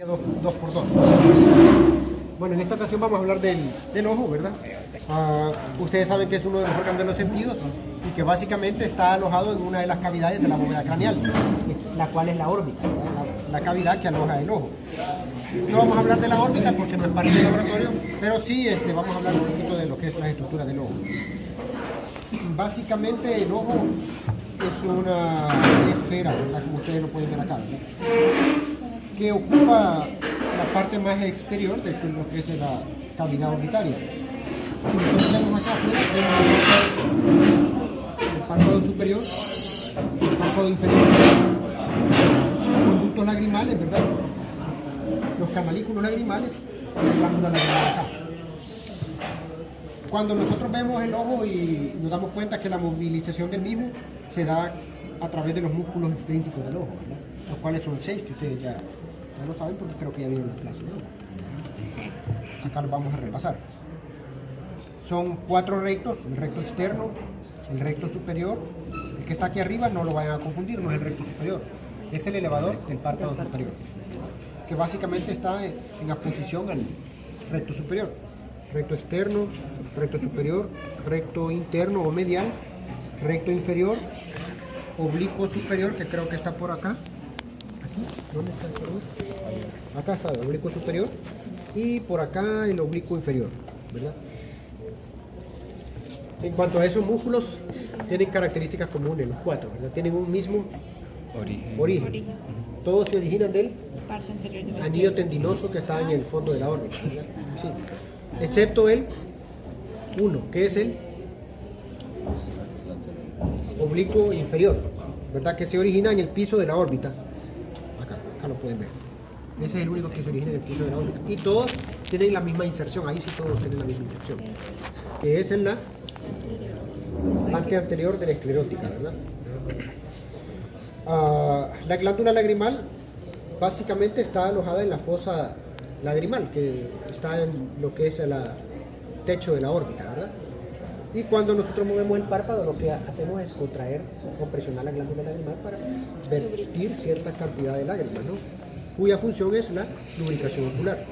Dos por dos. Bueno, en esta ocasión vamos a hablar del ojo, ¿verdad? Ustedes saben que es uno de los órganos de los sentidos y que básicamente está alojado en una de las cavidades de la bóveda craneal, la cual es la órbita, la cavidad que aloja el ojo. No vamos a hablar de la órbita porque no es parte del laboratorio, pero sí vamos a hablar un poquito de lo que es la estructura del ojo. Básicamente el ojo es una esfera, ¿verdad? Como ustedes lo pueden ver acá, ¿verdad? Que ocupa la parte más exterior de lo que es la cavidad orbitaria. Si nosotros vemos acá afuera, tenemos el párpado superior, el párpado inferior, los conductos lagrimales, ¿verdad? Los canalículos lagrimales y la glándula lagrimal acá. Cuando nosotros vemos el ojo y nos damos cuenta que la movilización del mismo se da a través de los músculos extrínsecos del ojo, ¿verdad? Los cuales son 6 que ustedes ya lo saben porque creo que ya vieron la clase de ojo. Acá los vamos a repasar. Son 4 rectos: el recto externo, el recto superior. El que está aquí arriba no lo vayan a confundir, no es el recto superior, es el elevador del párpado superior, que básicamente está en oposición al recto superior. Recto externo, recto superior, recto interno o medial, recto inferior, oblicuo superior, que creo que está por acá. Aquí, ¿dónde está el superior? Acá está el oblicuo superior y por acá el oblicuo inferior, ¿verdad? En cuanto a esos músculos, tienen características comunes los 4, ¿verdad? Tienen un mismo origen. Todos se originan del anillo tendinoso que está en el fondo de la órbita, ¿verdad? Sí. Excepto el 1, que es el oblicuo inferior, ¿verdad? Que se origina en el piso de la órbita. Acá lo pueden ver. Ese es el único que se origina en el piso de la órbita. Y todos tienen la misma inserción, ahí sí todos tienen la misma inserción, que es en la parte anterior de la esclerótica, ¿verdad? La glándula lagrimal básicamente está alojada en la fosa lagrimal, que está en lo que es el techo de la órbita, ¿verdad? Y cuando nosotros movemos el párpado, lo que hacemos es contraer o presionar la glándula lagrimal para vertir cierta cantidad de lágrimas, ¿no? Cuya función es la lubricación ocular.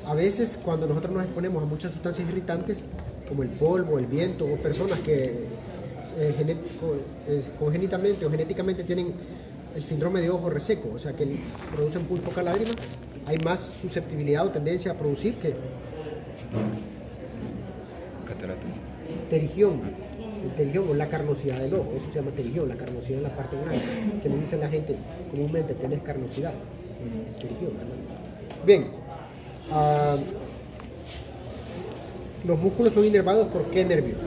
A veces, cuando nosotros nos exponemos a muchas sustancias irritantes, como el polvo, el viento, o personas que congénitamente o genéticamente tienen el síndrome de ojo reseco, o sea que producen muy poca lágrima, hay más susceptibilidad o tendencia a producir que cataratas, terigión o la carnosidad del ojo. Eso se llama terigión, la carnosidad en la parte grande, que le dice a la gente comúnmente: tenés carnosidad, terigión, ¿verdad? Bien, los músculos son inervados por ¿qué nervios?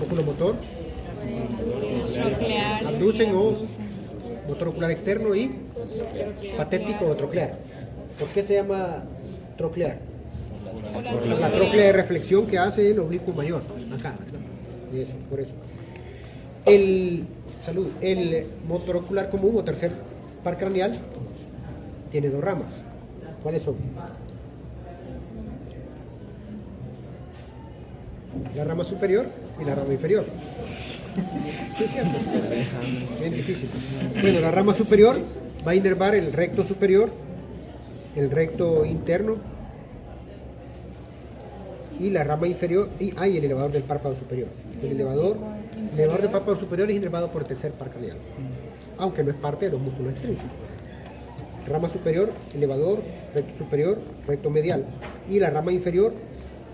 Oculomotor, abducen o motor ocular externo y patético o troclear. ¿Por qué se llama troclear? La tróclea de reflexión que hace el oblicuo mayor, acá, ¿verdad? Eso, por eso. El motor ocular común o tercer par craneal tiene 2 ramas. ¿Cuáles son? La rama superior y la rama inferior. Sí, es cierto. Bien difícil. Bueno, la rama superior va a inervar el recto superior, el recto interno y la rama inferior, y el elevador del párpado superior. El elevador del párpado superior es inervado por el tercer par craneal, aunque no es parte de los músculos extrínsecos. Rama superior, elevador, recto superior, recto medial, y la rama inferior,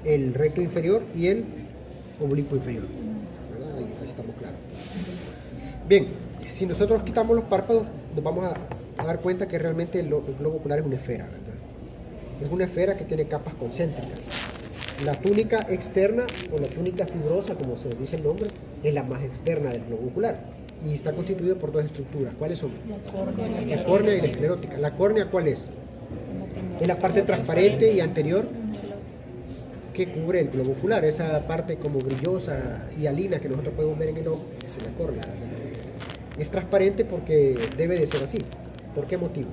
el recto inferior y el oblicuo inferior. ¿Verdad? Ahí estamos claros. Bien, si nosotros quitamos los párpados, nos vamos a dar cuenta que realmente el globo ocular es una esfera, ¿verdad? Es una esfera que tiene capas concéntricas. La túnica externa o la túnica fibrosa, como se dice el nombre, es la más externa del globo ocular y está constituida por 2 estructuras. ¿Cuáles son? La córnea y la esclerótica. ¿La córnea cuál es? Es la parte transparente y anterior que cubre el globo ocular, esa parte como brillosa y alina que nosotros podemos ver en el ojo, es la córnea. Es transparente porque debe de ser así. ¿Por qué motivo?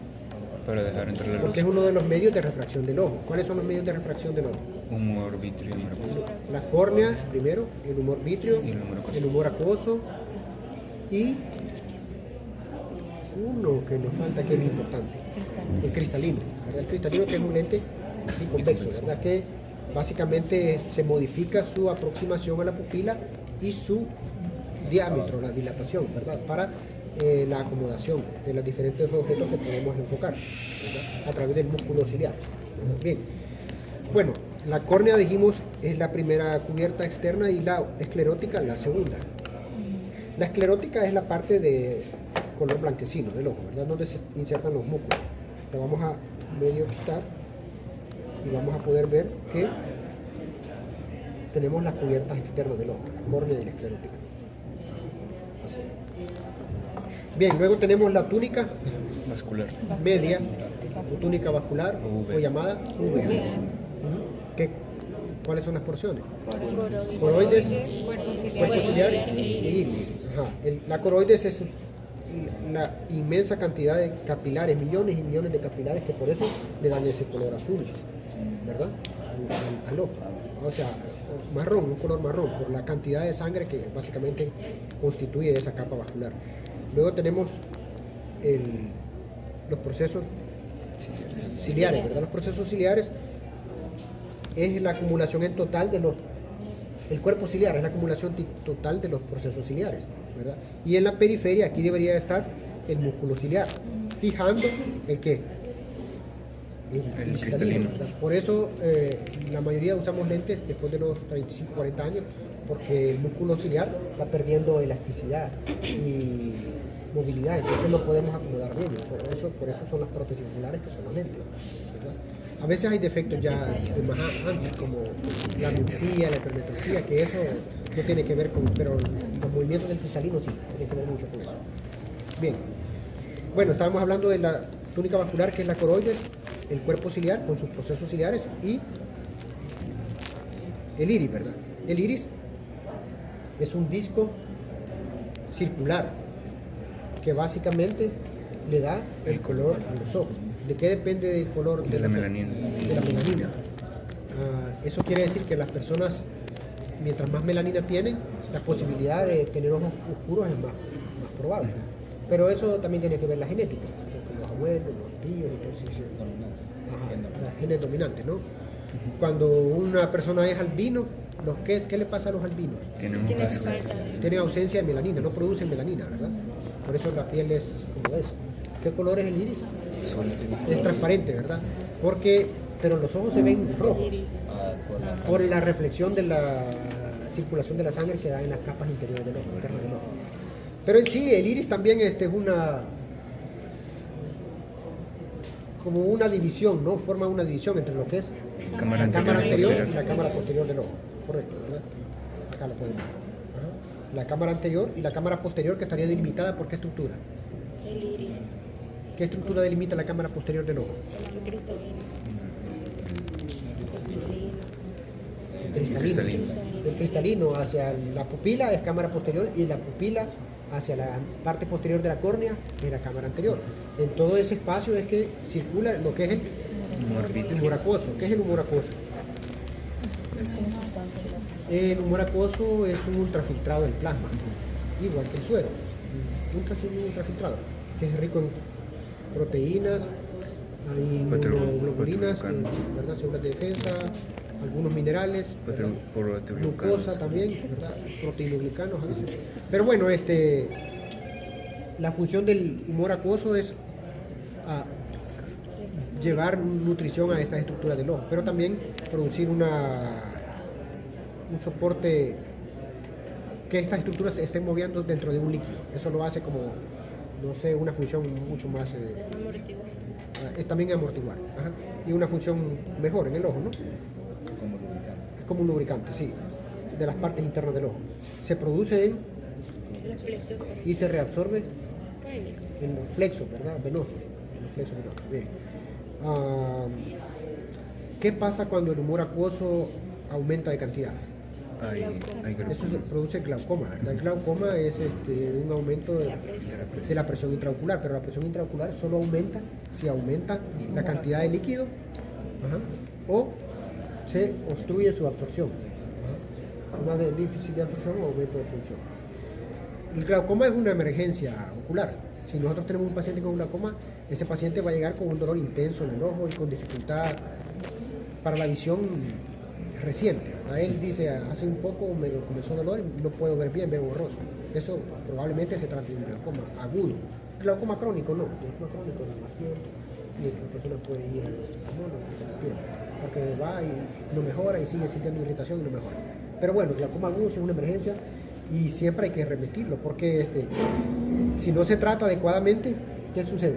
para dejar entrar la luz. Porque es uno de los medios de refracción del ojo. ¿Cuáles son los medios de refracción del ojo? Humor vitrio y humor acuoso. La córnea, primero, el humor vitrio, Y el humor acuoso. el humor acuoso y uno que nos falta que es importante, el cristalino, ¿verdad? El cristalino, que es un lente biconvexo, ¿verdad? Que básicamente se modifica su aproximación a la pupila y su diámetro, la dilatación, ¿verdad? Para la acomodación de los diferentes objetos que podemos enfocar, ¿verdad? A través del músculo ciliar. Bien, bueno, la córnea, dijimos, es la primera cubierta externa y la esclerótica la segunda. La esclerótica es la parte de color blanquecino del ojo, ¿verdad? Donde se insertan los músculos. Lo vamos a medio quitar y vamos a poder ver que tenemos las cubiertas externas del ojo, la córnea y la esclerótica. Así. Bien, luego tenemos la túnica Vascular. media, o túnica vascular, UV. o llamada UV. ¿Cuáles son las porciones? Coroides, Coroides, cuerpo cuerpo ciliar ciliar e iris. Ajá. La coroides es la inmensa cantidad de capilares, millones y millones de capilares, que por eso le dan ese color azul, ¿verdad? Al ojo. O sea, marrón, un color marrón, por la cantidad de sangre que básicamente constituye esa capa vascular. Luego tenemos los procesos ciliares, ¿verdad? Los procesos ciliares es la acumulación en total de el cuerpo ciliar, es la acumulación total de los procesos ciliares, ¿verdad? Y en la periferia, aquí debería estar el músculo ciliar, fijando el ¿qué? El cristalino. ¿verdad? Por eso la mayoría usamos lentes después de los 35, 40 años, porque el músculo ciliar va perdiendo elasticidad y movilidad, entonces no podemos acomodar bien. Por eso son las prótesis oculares, que son los lentes, ¿verdad? A veces hay defectos ya de más antes, como la miopía, la hipermetropía, que eso no tiene que ver con, pero los movimientos del cristalino sí, tiene que ver mucho con eso. Bien, bueno, estábamos hablando de la túnica vascular, que es la coroides, el cuerpo ciliar con sus procesos ciliares y el iris, ¿verdad? El iris es un disco circular que básicamente le da el color a los ojos. ¿De qué depende el color? De la los ojos? melanina. De la melanina. Eso quiere decir que las personas, mientras más melanina tienen, la posibilidad de tener ojos oscuros es más probable. Pero eso también tiene que ver la genética, porque los abuelos, los tíos, entonces, las genes dominantes, ¿no? Cuando una persona es albino, ¿qué le pasa a los albinos? Tienen un caso. Tienen ausencia de melanina, no producen melanina, ¿verdad? Por eso la piel es como es. ¿Qué color es el iris? Azul. Es transparente, ¿verdad? Pero los ojos se ven rojos por la reflexión de la circulación de la sangre que da en las capas interiores del ojo, internas del ojo. Pero en sí, el iris también es como una división, ¿no? Forma una división entre lo que es la cámara anterior y la cámara posterior del ojo. Correcto, ¿verdad? Acá lo pueden ver. Ajá. La cámara anterior y la cámara posterior, que estaría delimitada por qué estructura. El iris, ¿Qué estructura delimita la cámara posterior del ojo? el cristalino, Cristalino. Del cristalino hacia la pupila es cámara posterior y la pupila hacia la parte posterior de la córnea es la cámara anterior. En todo ese espacio es que circula lo que es el humor acuoso. ¿Qué es el humor acuoso? El humor acuoso es un ultrafiltrado del plasma, igual que el suero. Un ultrafiltrado, que es rico en proteínas, hay inmunoglobulinas, ¿verdad? Células de defensa, algunos minerales, glucosa también, ¿verdad? Proteinoglicanos a veces. Pero bueno, la función del humor acuoso es llevar nutrición a estas estructuras del ojo, pero también producir un soporte, que estas estructuras se estén moviendo dentro de un líquido. Eso lo hace como, no sé, una función mucho más... es también amortiguar. Ajá. Y una función mejor en el ojo, ¿no? Es como un lubricante, sí, de las partes internas del ojo. Se produce y se reabsorbe en los plexos, ¿verdad? Venosos. En los plexos venosos. Bien. ¿Qué pasa cuando el humor acuoso aumenta de cantidad? Eso se produce glaucoma, ¿verdad? El glaucoma es un aumento de la presión intraocular, pero la presión intraocular solo aumenta si aumenta la cantidad de líquido, ajá, o se obstruye su absorción. Ajá. Una déficit de absorción o aumento de función. El glaucoma es una emergencia ocular, Si nosotros tenemos un paciente con glaucoma, ese paciente va a llegar con un dolor intenso en el ojo y con dificultad para la visión reciente. A él dice, hace un poco me comenzó dolor, no puedo ver bien, veo borroso. Eso probablemente se trata de un glaucoma agudo. Glaucoma crónico no, glaucoma crónico es más bien, y la persona puede ir al oftalmólogo, porque va y no mejora y sigue sintiendo irritación y no mejora. Pero bueno, el glaucoma agudo es una emergencia y siempre hay que remitirlo, porque si no se trata adecuadamente, ¿qué sucede?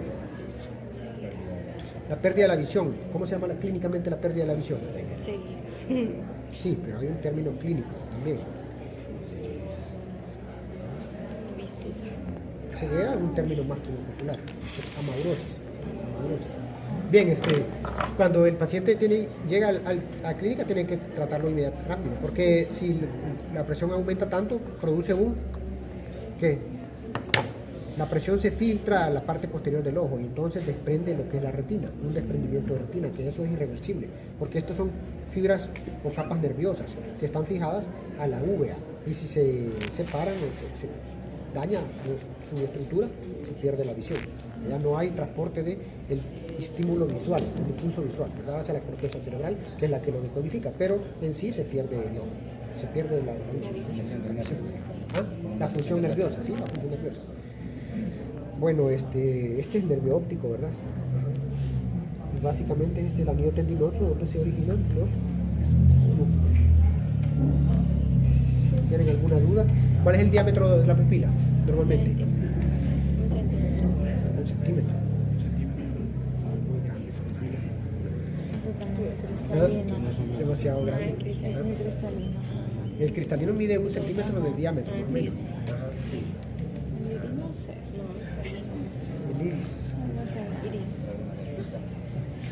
La pérdida de la visión. ¿Cómo se llama clínicamente la pérdida de la visión? Seguir. Sí, pero hay un término clínico también. Ceguera es un término más popular, es amaurosis. Bien, cuando el paciente llega a la clínica, tienen que tratarlo inmediatamente, rápido, porque si la presión aumenta tanto, produce ¿qué? La presión se filtra a la parte posterior del ojo y entonces desprende lo que es la retina, un desprendimiento de retina, que eso es irreversible, porque estos son fibras o capas nerviosas que están fijadas a la uvea y si se separan o se daña su estructura, se pierde la visión. Ya no hay transporte del estímulo visual, el impulso visual, ¿verdad? Hacia la corteza cerebral, que es la que lo decodifica, pero en sí se pierde la visión. ¿Ah? La función nerviosa, sí, la función nerviosa. Bueno, este es el nervio óptico, ¿verdad? Y básicamente es el anillo tendinoso donde se originan los músculos. ¿Tienen alguna duda? ¿Cuál es el diámetro de la pupila normalmente? Un centímetro. Muy grande esa pupila. Eso también es cristalino. Demasiado grande. Ese es el cristalino. El cristalino mide 1 centímetro de diámetro, más o menos. Sí. Ajá, sí. No sé, no. El iris. No sé, iris.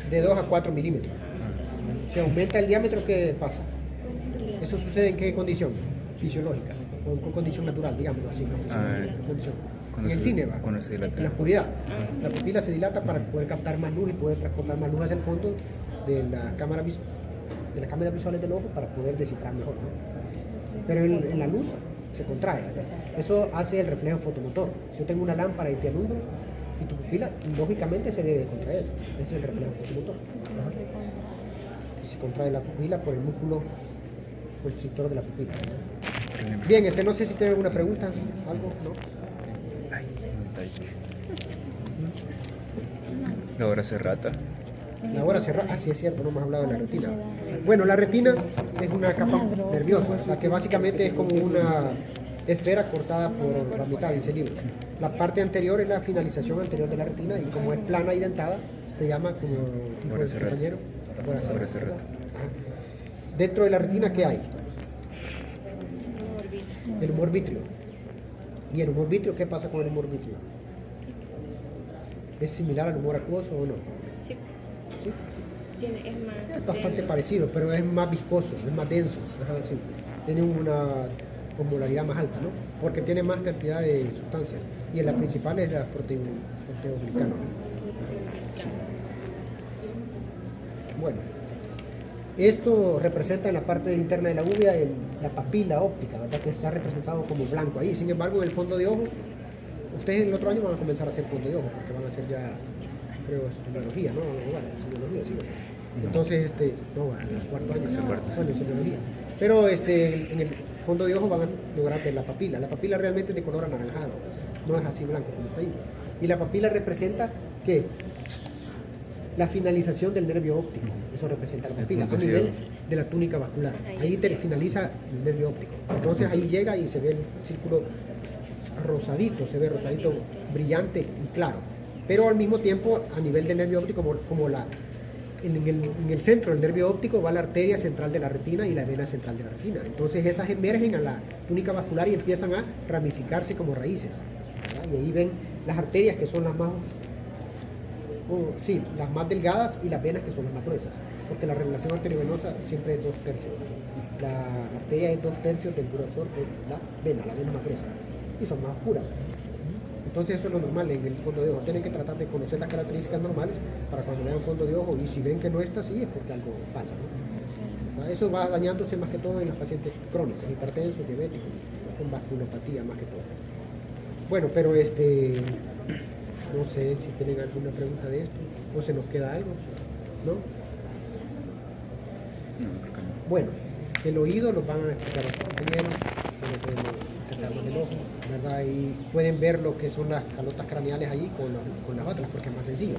De 2 a 4 milímetros. Si aumenta el diámetro, ¿qué pasa? ¿Eso sucede en qué condición? Fisiológica, o en condición natural, digámoslo así. Condición. En el cine va, cuando se dilata. en la oscuridad. La pupila se dilata para poder captar más luz y poder transportar más luz hacia el fondo de las cámaras visuales del ojo para poder descifrar mejor, ¿no? Pero en la luz se contrae. Eso hace el reflejo fotomotor. Si yo tengo una lámpara y te alumbro, y tu pupila lógicamente se debe contraer. Ese es el reflejo fotomotor. Y se contrae la pupila por el músculo, por el sector de la pupila. Bien, no sé si tiene alguna pregunta, algo, ¿no? La hora cerrada. La hora cerrada, sí es cierto, no hemos hablado de la retina. Bueno, la retina es una capa nerviosa, la que básicamente es como una esfera cortada por la mitad, dice el libro. La parte anterior es la finalización anterior de la retina y como es plana y dentada, se llama, como dijo el compañero, hora cerrada. Dentro de la retina, ¿qué hay? El humor vítreo. ¿Y el humor vítreo? ¿Qué pasa con el humor vítreo? ¿Es similar al humor acuoso o no? Sí. ¿Sí? Es más. Es bastante parecido, pero es más viscoso, es más denso. Ajá, sí. Tiene una osmolaridad más alta, ¿no? Porque tiene más cantidad de sustancias. Y la principal es la proteoglicano. Bueno, esto representa en la parte interna de la uvea la papila óptica, ¿verdad? Que está representado como blanco ahí. Sin embargo, en el fondo de ojo, ustedes el otro año van a comenzar a hacer fondo de ojo, porque van a hacer ya, creo, semiología, ¿no? Semiología, sí. Entonces, no, al cuarto año, semiología. Pero en el fondo de ojo van a lograr ver la papila. La papila realmente es de color anaranjado, no es así blanco como está ahí. Y la papila representa, ¿qué? La finalización del nervio óptico. Eso representa la papila, a nivel de la túnica vascular. Ahí finaliza el nervio óptico. Entonces ahí llega y se ve el círculo rosadito, brillante y claro. Pero al mismo tiempo, a nivel del nervio óptico, en el centro del nervio óptico va la arteria central de la retina y la vena central de la retina. Entonces esas emergen a la túnica vascular y empiezan a ramificarse como raíces, ¿verdad? Y ahí ven las arterias, que son las más delgadas, y las venas, que son las más gruesas, porque la relación arteriovenosa siempre es 2/3. La arteria es 2/3 del grosor de la vena más gruesa, y son más oscuras. Entonces eso es lo normal en el fondo de ojo. Tienen que tratar de conocer las características normales para cuando vean fondo de ojo, y si ven que no está así es porque algo pasa, ¿no? Eso va dañándose más que todo en los pacientes crónicos, hipertensos, diabéticos, con vasculopatía más que todo. Bueno, pero No sé si tienen alguna pregunta de esto o se nos queda algo, ¿no? No, creo que no. Bueno, el oído lo van a explicar los compañeros, cómo podemos interpretar más el ojo, ¿verdad? Y pueden ver lo que son las calotas craneales ahí con las otras, porque es más sencillo.